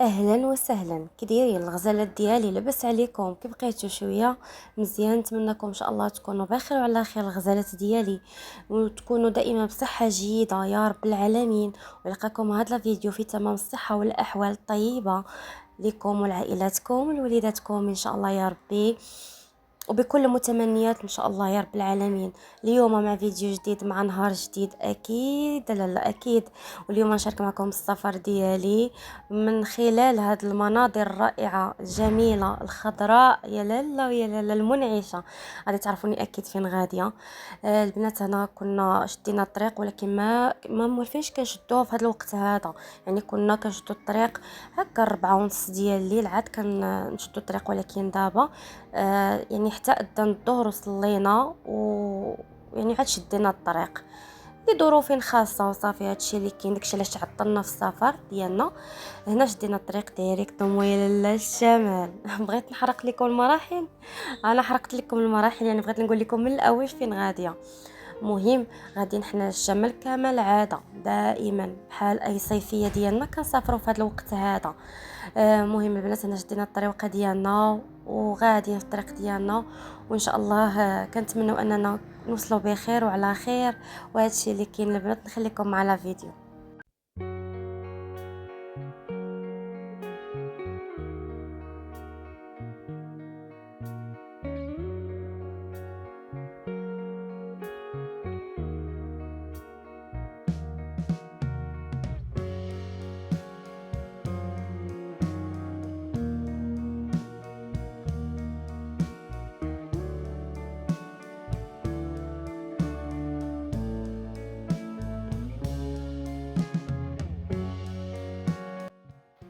اهلا وسهلا، كي دايرين الغزالات ديالي؟ لاباس عليكم؟ كي بقيتوا شويه مزيان؟ نتمنىكم ان شاء الله تكونوا بخير وعلى خير الغزالات ديالي، وتكونوا دائما بصحه جيده يا رب العالمين. ولقاكم هذا الفيديو في تمام الصحه والاحوال الطيبه لكم ولعائلاتكم ولوليداتكم ان شاء الله يا ربي، وبكل متمنيات ان شاء الله يا رب العالمين. اليوم مع فيديو جديد، مع نهار جديد اكيد، لا اكيد. واليوم نشارك معكم السفر ديالي من خلال هذه المناظر الرائعه الجميله الخضراء، يا لالا ويا لالا المنعشه. غادي تعرفوني اكيد فين غاديه. البنات هنا كنا شدينا الطريق، ولكن ما موالفينش كنشدوها في هذا الوقت هذا. يعني كنا كنشدو الطريق هكا 4:30 ديال الليل، عاد كنشدو الطريق. ولكن دابا يعني حتى أذن الظهر وصلينا، يعني عاد شدينا الطريق لظروف خاصه وصافي. هادشي اللي كاين، داكشي علاش تعطلنا في السفر ديالنا. هنا شدينا الطريق ديريكت ويا لالا الشمال. بغيت نحرق لكم المراحل، انا حرقت لكم المراحل، يعني بغيت نقول لكم من الاول فين غاديه. مهم، غادي حنا للشمال كما العاده، دائما بحال اي صيفيه ديالنا كنسافروا في هذا الوقت هذا. مهم البنات، هنا شدينا الطريقه ديالنا وغاديين في الطريق ديالنا، وان شاء الله كنتمنوا اننا نوصلوا بخير وعلى خير. وهذا الشيء اللي كاين البنات، نخليكم مع لا فيديو.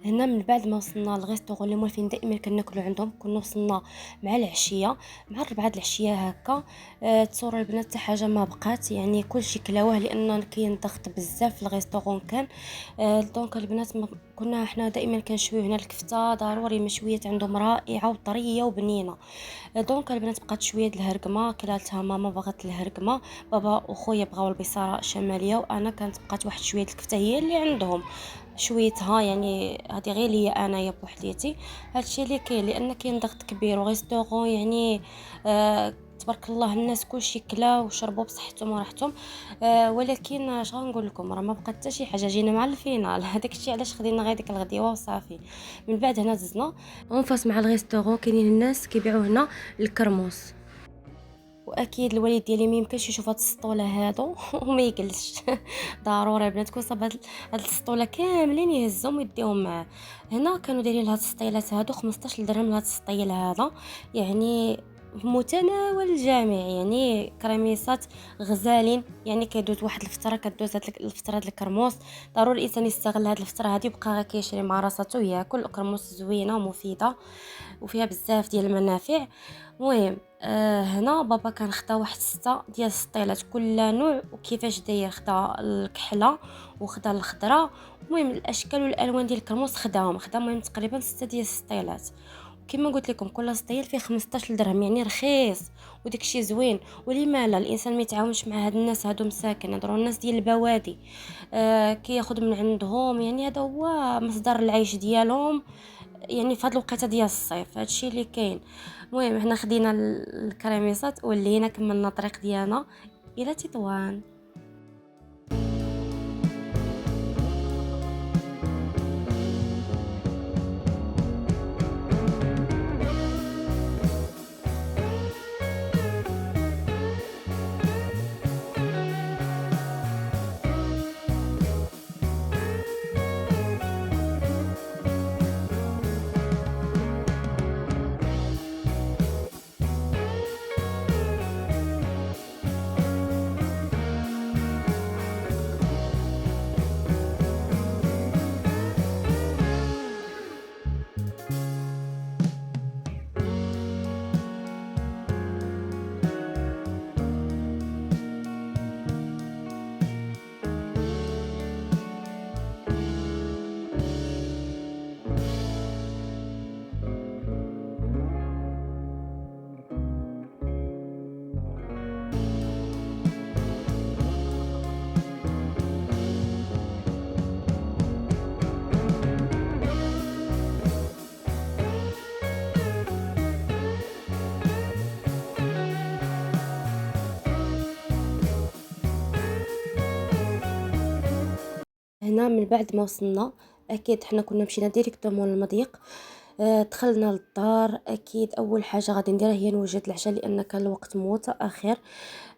هنا من بعد ما وصلنا للغيستورون اللي موالفين دائما كناكلوا عندهم، كنا وصلنا مع العشيه، مع 4 العشيه هكا. تصوروا البنات حتى حاجه ما بقات، يعني كلشي كلاوه لان كاين ضغط بزاف في الغيستورون كان. دونك البنات كنا حنا دائما كنشويو هنا الكفته، ضروري مشويات عندهم رائعه وطريه وبنينه. دونك البنات بقات شويه د الهرقمه، كلالتها ماما بغات الهرقمه، بابا وخويا بغاو البصاره الشماليه، وانا كانت بقات واحد شويه الكفته هي اللي عندهم شويتها، يعني هذه غير ليا انايا بوحديتي. هادشي اللي كاين لان كاين ضغط كبير وغيستورون، يعني تبارك الله الناس كلشي كلا وشربوا بصحتهم وراحتهم. ولكن اش غنقول لكم، راه ما بقات حتى شي حاجه، جينا مع الفينال. هذاك الشيء علاش خدينا غير ديك الغديوه وصافي. من بعد هنا دزنا اون فاس مع الغيستورون، كاينين الناس كيبيعوا هنا الكرموس. واكيد الوالد ديالي ما يمكنش يشوف هاد السطوله هادو وما يجلسش. ضروري البنات صاب هاد السطوله كاملين يهزهم ويديهم معاه. هنا كانوا دايرين هاد السطيلات هادو 15 درهم لهاد السطيل هذا، يعني في متناول الجميع. يعني كريميسات غزالين، يعني كيدوز واحد الفتره، كدوز هاد الفتره د الكرموس. ضروري الانسان يستغل هاد الفتره هادي ويبقى غير كيشري مع راساتو ياكل. الكرموس زوينه ومفيده وفيها بزاف ديال المنافع. المهم هنا بابا كان خدا واحد 6 ديال السطيلات، كل نوع وكيفاش داير. خدا الكحله وخدا الخضراء، المهم الاشكال والالوان ديال الكرموس خداهم. المهم تقريبا 6 ديال السطيلات. كما قلت لكم كل سطيل فيه 15 درهم، يعني رخيص وداك الشيء زوين. ولما لا الانسان ما يتعاونش مع هاد الناس هادو مساكن، هضروا الناس ديال البوادي، كياخذ من عندهم، يعني هذا هو مصدر العيش ديالهم، يعني في هاد الوقيته ديال الصيف. هادشي اللي كاين. المهم حنا خدينا الكريميسات ولينا كملنا الطريق ديالنا الى تطوان. هنا من بعد ما وصلنا، اكيد حنا كنا مشينا ديريكتومون للمضيق. دخلنا للدار. اكيد اول حاجه غادي نديرها هي نوجد العشاء، لان كان الوقت متاخر.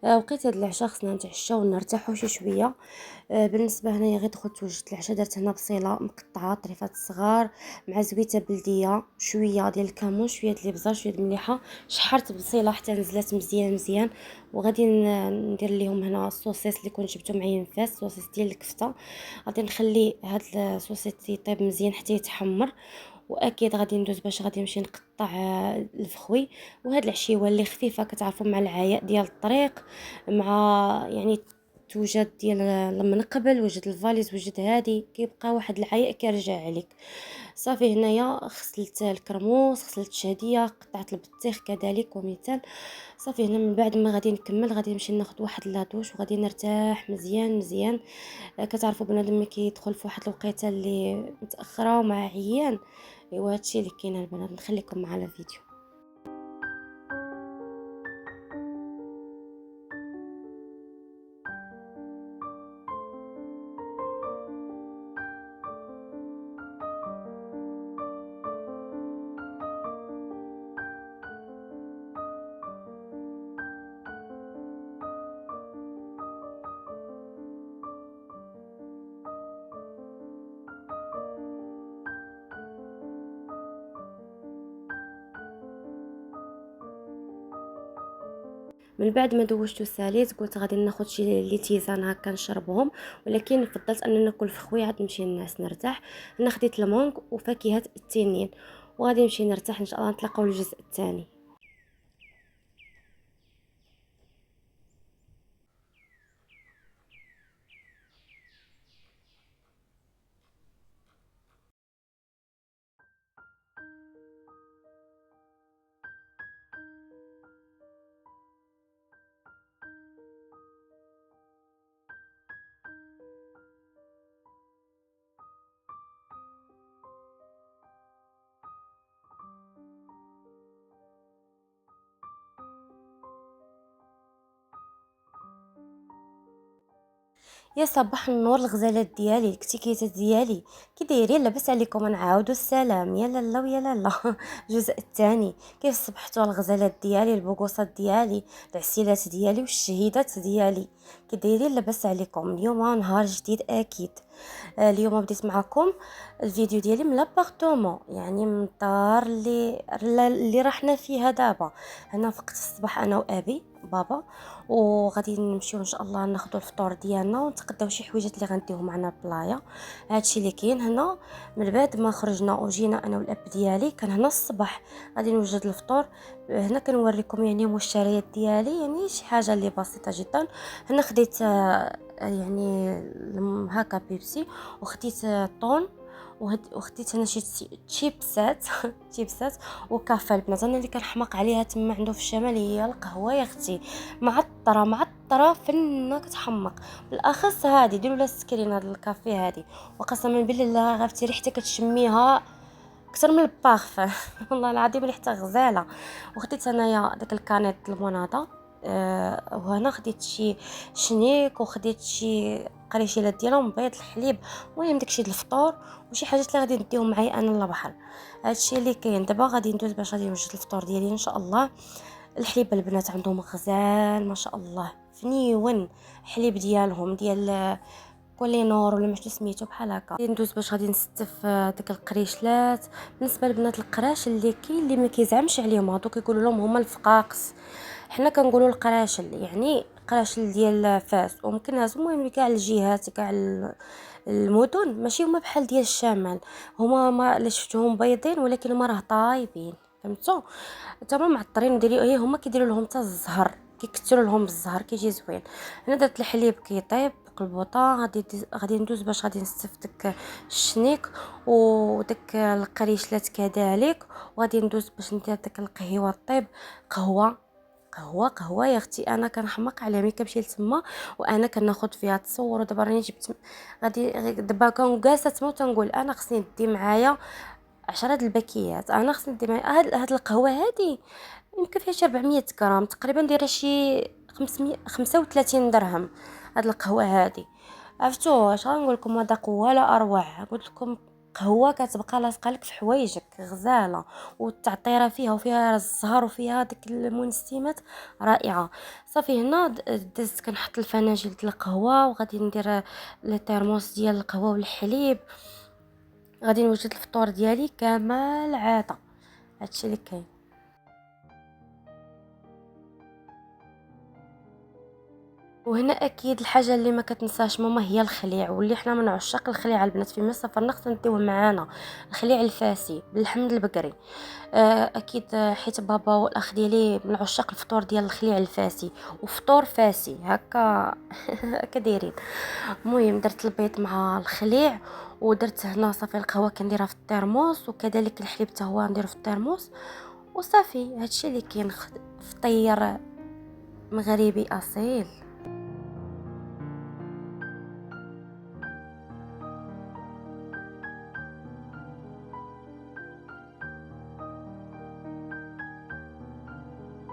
وقيت هاد العشاء خصنا نتعشاو ونرتاحو شي شويه. بالنسبه هنايا غير دخلت وجدت العشاء، درت هنا بصيله مقطعه طريفات صغار مع زويته بلديه، شويه ديال الكمون، شويه ديال الابزار، شويه د المليحه. شحرت بصيله حتى نزلات مزيان مزيان. وغادي ندير ليهم هنا الصوصيص اللي كنت جبتو معايا من فاس، الصوصيص ديال الكفته. غادي نخلي هاد الصوصيص يطيب مزيان حتى يتحمر. واكيد غادي ندوز باش غادي نمشي نقطع الفخوي. وهاد العشيوه اللي خفيفه كتعرفوا مع العياء ديال الطريق، مع يعني توجد ديال لما نقبل وجد الفاليز وجد هادي كيبقى واحد العياء كيرجع عليك. صافي هنايا غسلت الكرموس، غسلت الشهديه، قطعت البطيخ كذلك ومثال. صافي هنا من بعد ما غادي نكمل غادي نمشي ناخذ واحد لادوش وغادي نرتاح مزيان مزيان. كتعرفوا بنادم ملي كيدخل في واحد الوقيته اللي متاخره ومع عيان. ايوا هادشي اللي كاين البنات، نخليكم مع الفيديو. من بعد ما دوشت وساليت قلت غادي ناخذ شي لي تيزان هكا نشربهم، ولكن فضلت اننا ناكل في خويا عاد نمشي للناس نرتاح. انا خديت المونك وفاكهه التنين، وغادي نمشي نرتاح. ان شاء الله نتلاقاو الجزء الثاني. يا صباح النور الغزالات ديالي، الكتيكيتات ديالي، كي دايرين؟ لاباس عليكم؟ نعاودوا السلام. يا لالا ويا لالا. الجزء الثاني. كيف صبحتوا الغزالات ديالي، البوقوصات ديالي، العسيلات ديالي والشهيدات ديالي؟ كي دايرين؟ لاباس عليكم؟ اليوم نهار جديد اكيد. اليوم بديت معكم الفيديو ديالي من لابارتومون، يعني من الدار اللي رحنا فيها دابا. هنا فقت الصباح انا وابي بابا، وغادي نمشيو ان شاء الله ناخذوا الفطور ديالنا ونتقداو شي حويجات اللي غنديهم معنا البلايه. هادشي اللي كاين هنا. من بعد ما خرجنا وجينا انا والاب ديالي، كان هنا الصباح غادي نوجد الفطور. هنا كنوريكم يعني المشتريات ديالي، يعني شي حاجه اللي بسيطه جدا. هنا خديت يعني هكا بيبسي، وخديت طون، وخديت هنا شي تشيبسات تشيبسات وكافه. البنات انا اللي كنحماق عليها تما عنده في الشمال هي القهوه يا اختي، معطره معطره فنه كتحمق. بالاخص هذه ديروا لها السكرين هذا الكافي هذه، وقسما بالله غافتي ريحتها كتشميها اكثر من البارفان. والله العظيم ريحتها غزاله. وخديت انايا داك الكانيت الموناضه. وهنا خديت شي شنيك، وخديت شي قريشيلات ديالهم، بيض، الحليب، المهم داكشي د الفطور، وشي حاجات اللي غادي نديهم معايا انا للبحر. هادشي اللي كاين دابا. غادي ندوز باش غادي نوجد الفطور ديالي ان شاء الله. الحليب البنات عندهم غزال ما شاء الله، فنيون. حليب ديالهم ديال كولينور ولا ماشي سميتو بحال هكا. غادي ندوز باش غادي نستف داك القريشلات. بالنسبه للبنات القراش اللي كاين اللي ما كيزعمش عليهم، هادو كيقولوا لهم هما الفقاقس، حنا كنقولوا القراشل، يعني قراشل ديال فاس. وممكن هازو المهم كاع الجهات كاع المدن ماشي هما بحال ديال الشمال. هما ما اللي شفتهم بيضين، ولكن هما راه طايبين، فهمتوا؟ تما معطرين ديري هي هما كيديروا لهم حتى الزهر، كيكثروا لهم بالزهر كيجي زوين. انا درت الحليب كيطيب قلبوطه. غادي ندوز باش غادي نستف داك الشنيك وداك القريشلات كذلك. وغادي ندوز باش ندير داك القهوه الطيب. قهوه قهوه يا اختي، انا كنحماق عليها ملي كنمشي لتما وانا كناخذ فيها تصور. ودابا راني جبت غادي دابا كنجالسه تما وتنقول انا خصني ندي معايا 10 د الباكيات. انا خصني ندي معايا هاد القهوه هادي يمكن فيها شي 400 غرام تقريبا، دايره شي 535 درهم هاد القهوه هادي. عرفتو اش غنقول لكم؟ هذا قوه لا اروع. قلت لكم قهوه كتبقى لاصقه لك في حوايجك غزاله، والتعطيره فيها وفيها الزهر وفيها ديك المنسمات رائعه. صافي هنا دزت كنحط الفناجل ديال القهوه، وغادي ندير لي ترموس ديال القهوه والحليب. غادي نوجد الفطور ديالي كما العاده. هادشي اللي كاين. وهنا اكيد الحاجه اللي ما كتنساش ماما هي الخليع، واللي حنا من عشاق الخليع البنات. فيما سافرنا خصنا نديوه معانا، الخليع الفاسي بالحمض البقري. اكيد حيت بابا والاخ ديالي من عشاق الفطور ديال الخليع الفاسي، وفطور فاسي هكا هكا دايرين. المهم درت البيض مع الخليع، ودرت هنا صافي القهوه كنديرها في الترموس، وكذلك الحليب حتى هو نديرو في الترموس. وصافي هادشي اللي كاين. فطير مغربي اصيل.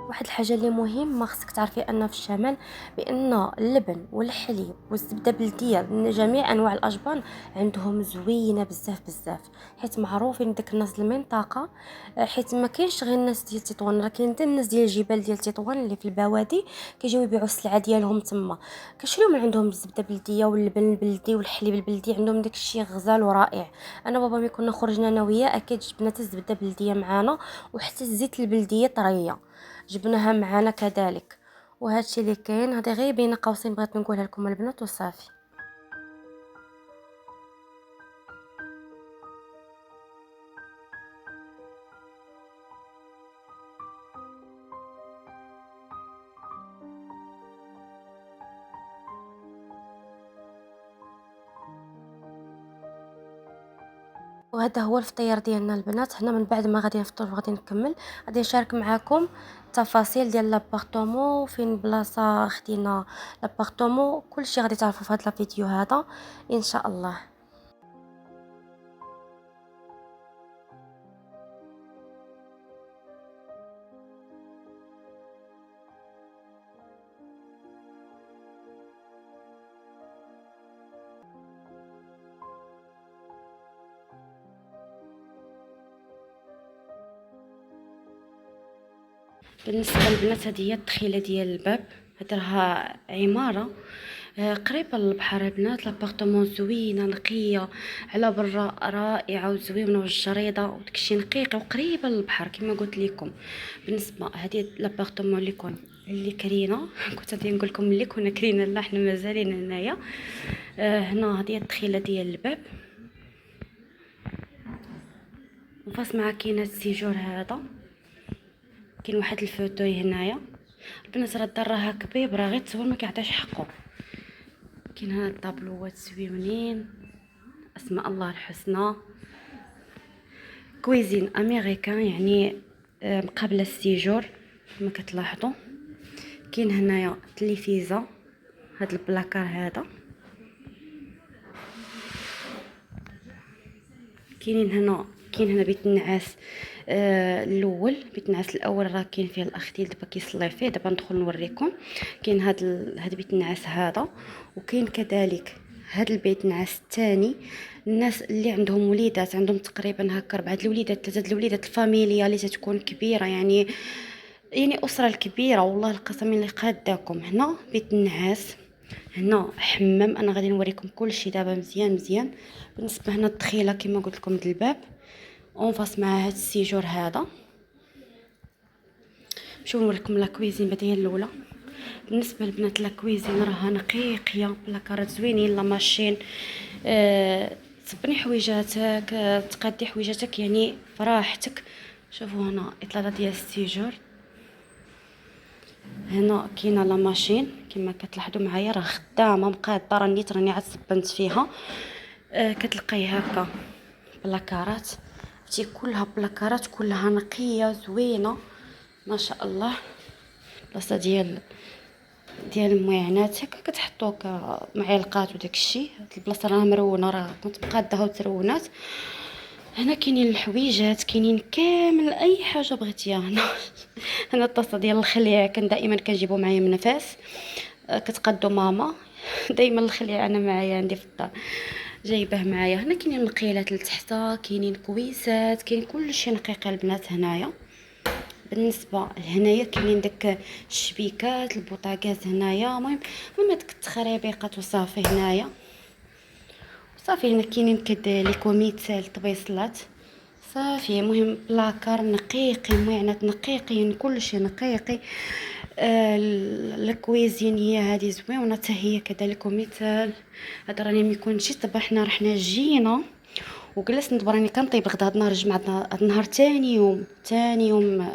واحد الحاجه اللي مهمه خصك تعرفي ان في الشمال بان اللبن والحليب والزبده بلديه من جميع انواع الاجبان عندهم زوينه بزاف بزاف، حيت معروفين داك الناس المنطقه. حيت ما كاينش غير الناس ديال تطوان، راه كاين حتى الناس ديال الجبال ديال تطوان اللي في البوادي كيجيو يبيعوا السلعه ديالهم تما. كنشريو من عندهم الزبده بلديه واللبن البلدي والحليب البلدي، عندهم داك الشيء غزال ورائع. انا بابا ملي كنا خرجنا انا وياه اكيد جبنا حتى الزبده بلديه معانا، وحتى الزيت البلديه طريه جبناها معانا كذلك. وهادشي اللي كاين. هذه غير بين قوسين بغيت نقولها لكم البنات وصافي. وهذا هو الفطير ديالنا البنات. هنا من بعد ما غادي نفطر وغادي نكمل، غادي نشارك معكم التفاصيل ديال لابارتومون، فين بلاصه خدينا لابارتومون، كلشي غادي تعرفوا في هذا الفيديو هذا ان شاء الله. بالنسبه للبنات هذه هي الدخيله ديال الباب. هذه راها عماره قريبه للبحر البنات. لابارتمون زوينه نقيه على برا، رائعه وزوينه، والجريده وداكشي نقيق وقريبه للبحر كما قلت لكم. بالنسبه هذه لابارتمون اللي كرينا كنت غادي نقول لكم اللي كنا كرينا، لا حنا مازالين هنايا. هنا هذه الدخيله ديال الباب، وفاس مع كاين هاد السيجور هذا. كاين واحد الفوتوي هنايا البنات. راه الدار راها كبيب، راه غير تصور ما كيعطيش حقه. كاين هاد الطابلوات زويونين، اسماء الله الحسنى. كويزين امريكان يعني مقابله السيجور كما كتلاحظوا. كاين هنايا التلفزه، هاد البلاكار هذا. كاين هنا بيت النعاس. الاول بيت النعاس الاول راه كاين فيه الاخ ديال دابا كيصلي فيه، دابا ندخل نوريكم. كاين هاد بيت النعاس هذا. وكاين كذلك هاد البيت النعاس الثاني. الناس اللي عندهم وليدات، عندهم تقريبا هكا 4 الوليدات 3 الوليدات، الفاميليا اللي تتكون كبيره يعني اسره الكبيره، والله القسم اللي قاداكم. هنا بيت النعاس، هنا حمام. انا غادي نوريكم كل شيء دابا مزيان مزيان. بالنسبه هنا الدخيله كما قلت لكم د الباب اون فاس مع هاد السيجور هذا. نمشيو نوريكم لا كويزين بعدا هي الاولى. بالنسبه للبنات لا كويزين راها نقيقيه، بلاكارات زوينين، لا ماشين. تصبني حويجاتك، تقادي حويجاتك يعني براحتك. شوفوا هنا اطلاله ديال السيجور. هنا كاينه لا ماشين كما كتلاحظوا معايا، راه خدامه مقاده، راني عاد صبنت فيها. كتلقاي هكا بلاكارات، هادشي كلها بلاكارات، كلها نقيه زوينه ما شاء الله. بلاصه ديال المعينات هكا كتحطوا معلقات وداك الشيء. هاد البلاصه راه مرونه، راه كنت مقادها وترونات. هنا كاينين الحويجات، كاينين كامل اي حاجه بغيتيها هنا. هنا الطاسه ديال الخليع كان دائما كنجيبو معايا من فاس. كتقادو ماما. دايما الخليعه انا معايا عندي في الدار، جايباه معايا. هنا كاينين المقيلات لتحت، كاينين كويسات، كاين كلشي نقيق البنات هنايا. بالنسبه لهنايا كاينين داك الشبيكات البوطاغاز هنايا. المهم هاديك التخريبيقات وصافي هنايا. صافي هنا كاينين كد لي كوميتال طبيصلات صافي. المهم بلاكار نقيقي، معنات نقيقين، كلشي نقيقي. الكويزين هي هذه زوينه حتى هي كذلك كوميتال. هذا راني ملي كون شي طبحنا رحنا جينا وجلست ندبر راني كنطيب غدا. هاد النهار جمعت هاد النهار تاني يوم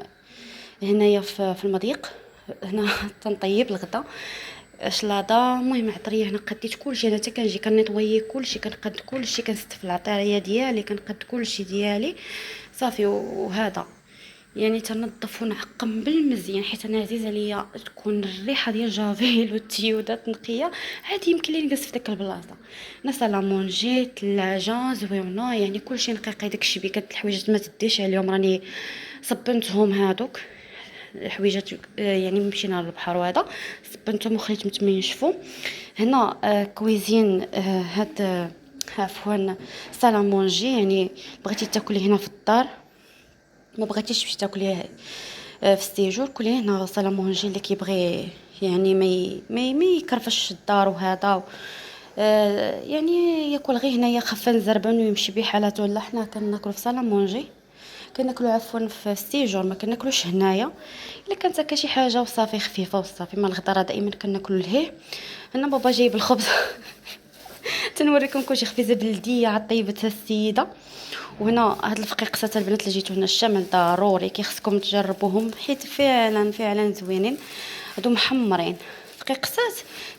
هنايا في المضيق هنا تنطيب الغدا شلاضه. المهم عطريه هنا قديت كلشي. انا حتى كنجي كنيطويي كلشي، كنقد كلشي، كنستف العطريه ديالي، كنقد كلشي ديالي صافي. وهذا يعني تنظف ونعقم بالمزيان حيت انا عزيز عليا تكون الريحه ديال جافيل والتيودات نقيه. عادي يمكن لي نجلس في ديك البلاصه. انا سالامونجي ثلاجه زوينه يعني كلشي نقيقي. داك الشبيكات الحويجات ما تديش عليهم، راني صبنتهم هادوك الحويجات يعني مشينا للبحر وهذا صبنتهم وخليتهم تما ينشفوا. هنا كويزين هاد عفوا سالامونجي يعني بغيتي تاكلي هنا في الدار، ما بغيتيش باش تاكليه في السيجور، كليه هنا سالامونجي. اللي كيبغي يعني ما يكرفش الدار وهذا يعني ياكل غير هنايا خفان زربان ويمشي بحالاته. لا حنا كناكلو في سالامونجي، كناكلو عفوا في السيجور، ما كناكلوش هنايا. الا كانت هكا شي حاجه وصافي خفيفه وصافي. ما الغداره دائما كناكلو لهيه. هنا بابا جايب الخبز تنوريكم كلشي خبيزه بلديه عاد طيبتها السيده. وهنا هاد الفقيقسات البنات اللي جيتو هنا الشمال ضروري كيخصكم تجربوهم حيت فعلا زوينين. هادو محمرين فقيقسات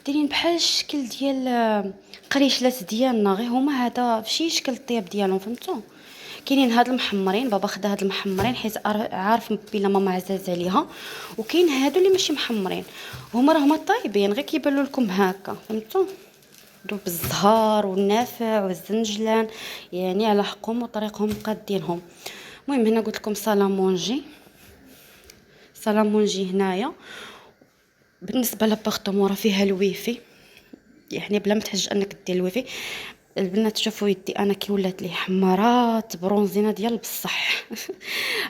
دايرين بحال الشكل ديال قريشلات ديالنا، غير هما هذا فشي شكل الطياب ديالهم فهمتوا. كاينين هاد المحمرين، بابا خدا هاد المحمرين حيت عارف بلا ماما عزاز عليها. وكاين هادو اللي ماشي محمرين، هما طايبين غير كيبانوا لكم هكا فهمتوا. دو بالزهر والنافع والزنجلان يعني على حقهم وطريقهم قادينهم. المهم هنا قلت لكم سالامونجي هنايا. بالنسبه لابارتمون راه فيها الويفي يعني بلا ما تحج انك دير الويفي. البنات شوفوا يدي انا كي ولات لي حمرات برونزينه ديال بصح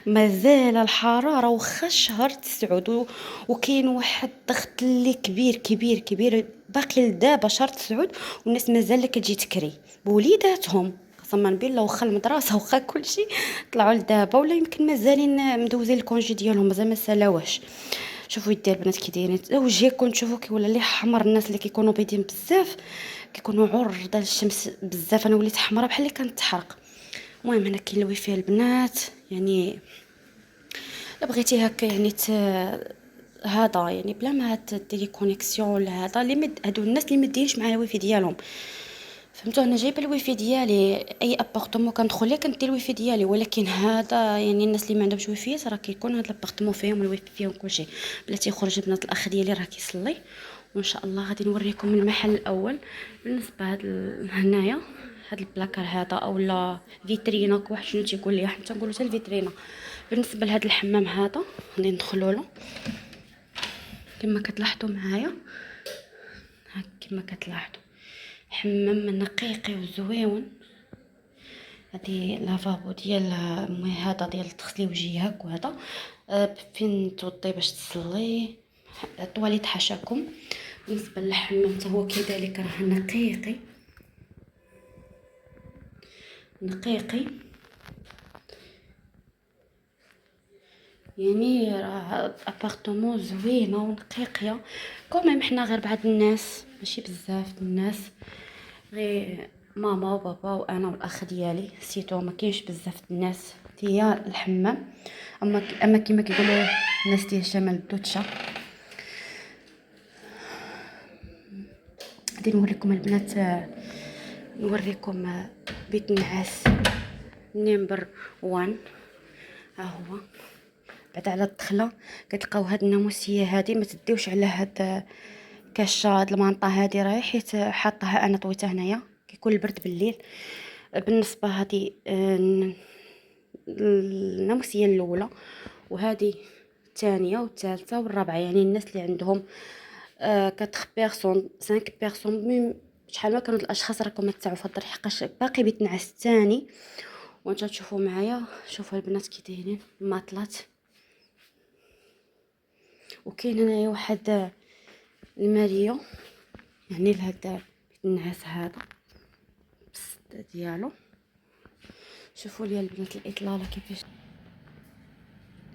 مازال الحراره واخا شهر تسعود وكاين واحد الضغط اللي كبير باقي لدابا شهر تسعود والناس مازال كتجي تكري بوليداتهم قسما بالله. واخا المدرسه واخا كلشي طلعوا لدابا ولا يمكن مازالين مدوزين الكونجي ديالهم مازال ما سالاوهش. شوفوا يدي البنات كي دايرين وجهكم تشوفوا كيولي لي حمر. الناس اللي كيكونوا بيضين بزاف كيكونوا عرضه للشمس بزاف. انا وليت حمراء بحال اللي كنتحرق. المهم هنا كاين الويفي البنات يعني الا بغيتي هكا يعني هذا يعني بلا ما ديري كونيكسيون ولا هذا اللي هادو الناس اللي مدينش مع الويفي ديالهم فهمتوا. انا جايبه الويفي ديالي اي ابارتمون كندخل ليه كندير الويفي ديالي، ولكن هذا يعني الناس اللي ما عندهمش ويفي راه كيكون هاد الابارتمون فيهم الويفي فيهم كلشي. بلاتي يخرج بنات الاخ ديالي راه كيصلي وان شاء الله غادي نوريكم المحل الاول. بالنسبه هاد هنايا هاد البلاكار هذا اولا فيترينا واحد شنو تيقول لي حتى نقولوا حتى الفيترينا. بالنسبه لهاد الحمام هذا غادي ندخلوا له كما كتلاحظوا معايا هاك كما كتلاحظوا حمام نقيقي وزويون. هادي لافابو ديال هذا ديال تغسلي وجهك وهذا فين توضي باش تصلي الطواليت حاشاكم. بالنسبه للحمام حتى هو كذلك راه نقيقي يعني راه ابارتمون زوينه ونقيقيه. كوميم حنا غير بعض الناس ماشي بزاف الناس، غير ماما وبابا وانا والاخ ديالي سيتو ما كاينش بزاف الناس هي الحمام. اما كما كيقولوا الناس ديال شمال الدوتشه. غادي نوريكم البنات نوريكم بيت النعاس نمبر 1. ها هو بعد على الدخله كتلقاو هاد الناموسيه هادي ما تديوش على هاد كاشه هاد المنطقه هادي راهي حيت حاطها انا طويتها هنايا كيكون البرد بالليل. بالنسبه هادي الناموسيه الاولى وهذه الثانيه والثالثه والرابعه يعني الناس اللي عندهم 4 بيرسون 5 بيرسون، المهم شحال ما كانوا الاشخاص راكم تاعو في الدار، حقاش باقي بيتنعس الثاني. وانتم تشوفوا معايا، شوفوا البنات كي دايرين الماطلات. وكاين هنايا واحد الماريو، يعني لهذا النعاس هذا السده ديالو. شوفوا لي البنات الاطلاله كيفاش،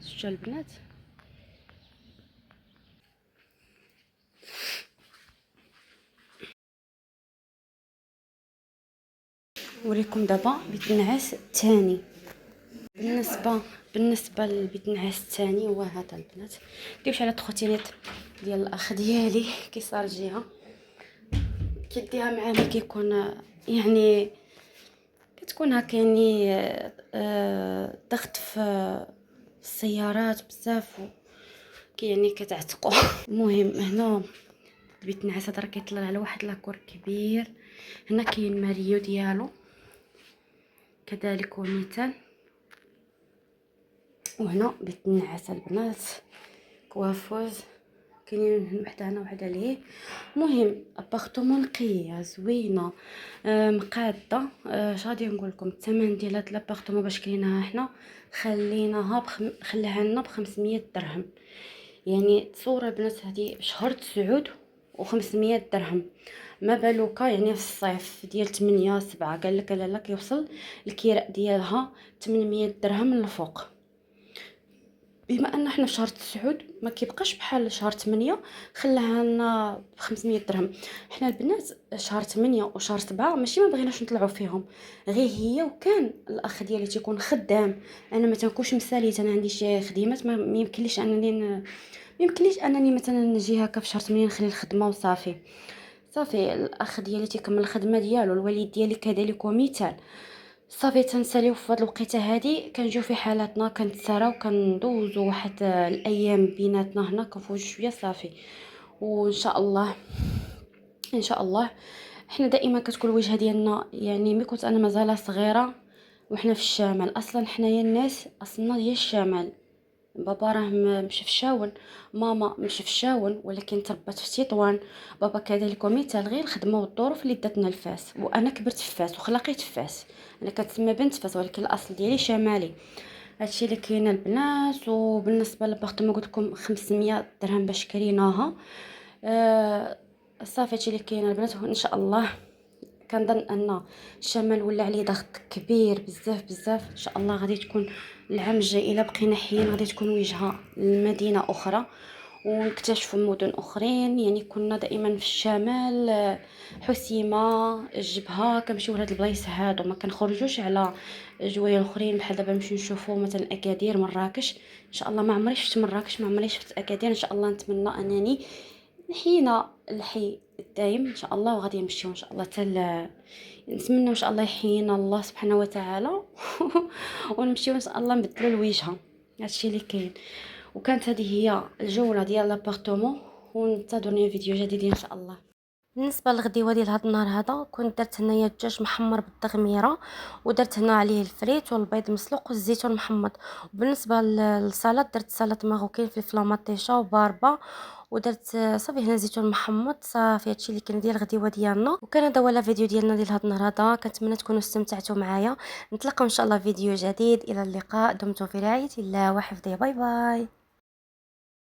شفتوا البنات؟ نوريكم دابا بيت النعاس الثاني. بالنسبه للبيت النعاس الثاني هو هذا البنات. كيمشي على التخوتينيط ديال الاخ ديالي كي صار جيها كيديها معاه ملي كيكون يعني كتكون هكا يعني ضغط في السيارات بزاف، كي يعني كتعتقوا. المهم هنا البيت النعاس هذا راه كيطلع على واحد لاكور كبير. هنا كاين ماريو ديالو كذلك وميتان. وهنا بيت النعاس البنات كوافوز، كاينين وحده هنا وحده ليه. المهم ابارتمون نقيه زوينه مقاده. اش غادي نقول لكم الثمن ديال هاد لابارتمون باش كاينها حنا خلاها لنا ب 500 درهم. يعني تصور البنات هذه شهر 9 و500 درهم. ما بالوكا يعني في الصيف ديال 8 7 قال لك لا كيوصل الكراء ديالها 800 درهم للفوق. بما ان احنا في شهر 9 ما كيبقاش بحال شهر 8 خلاها لنا ب 500 درهم. حنا البنات شهر 8 وشهر 7 ماشي ما بغيناش نطلعوا فيهم، غير هي وكان الاخ ديالي تيكون خدام. انا ما تنكونش مساليت، انا عندي شي خديمات ما يمكنليش انني ما يمكنليش انني مثلا نجي هكا في شهر 8 نخلي الخدمه وصافي. صافي الاخ ديالي تيكمل الخدمه ديالو، الوالد ديالي كذلك ومثال. صافي تنساليو في هاد الوقيته هادي كنجيو في حالاتنا كنتساراو كندوزو واحد الايام بيناتنا هنا كنفوجو شويه صافي. وان شاء الله ان شاء الله حنا دائما كتكون الوجهه ديالنا يعني ملي كنت انا مازال صغيره وحنا في الشمال. اصلا حنايا الناس اصلنا ديال الشمال، بابا راه مشى في الشاون، ماما مشى في الشاون ولكن تربت في تطوان. بابا كذلك ومثال، غير الخدمه والظروف اللي داتنا لفاس. وانا كبرت في فاس وخلقيت في فاس، انا كتسمى بنت فاس ولكن الاصل ديالي شمالي. هادشي اللي كاين البنات. وبالنسبه للبارطمون قلت لكم 500 درهم باش كريناها. صافي هادشي اللي كاين البنات. وان شاء الله كنظن ان الشمال ولا عليه ضغط كبير بزاف بزاف. ان شاء الله غادي تكون العام الجاي الا بقينا حيين غادي تكون وجهه لمدينه اخرى ونكتشفوا مدن اخرين. يعني كنا دائما في الشمال حسيمه الجبهه كنمشيو لهاد البلايص هادو، ما كنخرجوش على جوايا اخرين بحال دابا نمشيو نشوفوا مثلا اكادير مراكش. ان شاء الله ما عمري شفت مراكش، ما عمري شفت اكادير. ان شاء الله نتمنى انني نحيينا الحي الدايم ان شاء الله. وغادي نمشيو ان شاء الله نتمنى ان شاء الله يحيينا الله سبحانه وتعالى ونمشيو ان شاء الله نبدلوا الوجهه. هادشي اللي كاين. وكانت هذه هي الجوله ديال لابارتومون، وانتظروني فيديو جديد ان شاء الله. بالنسبه للغديوه ديال هذا النهار هذا كنت درت هنايا الدجاج محمر بالتغميره، ودرت هنا عليه الفريت والبيض مسلوق والزيتون محمض. وبالنسبه للسلطه درت سلطه ماروكين في الفلاماتيشا وباربا، ودرت صافي هنا زيتون محمض. صافي هادشي اللي كان ديال الغديوه ديالنا. وكان هذا هو الفيديو ديالنا ديال هذا النهار هذا. كنتمنى تكونوا استمتعتوا معايا. نتلاقاو ان شاء الله في فيديو جديد. الى اللقاء، دمتم في رعايه الله وحفظه. باي باي.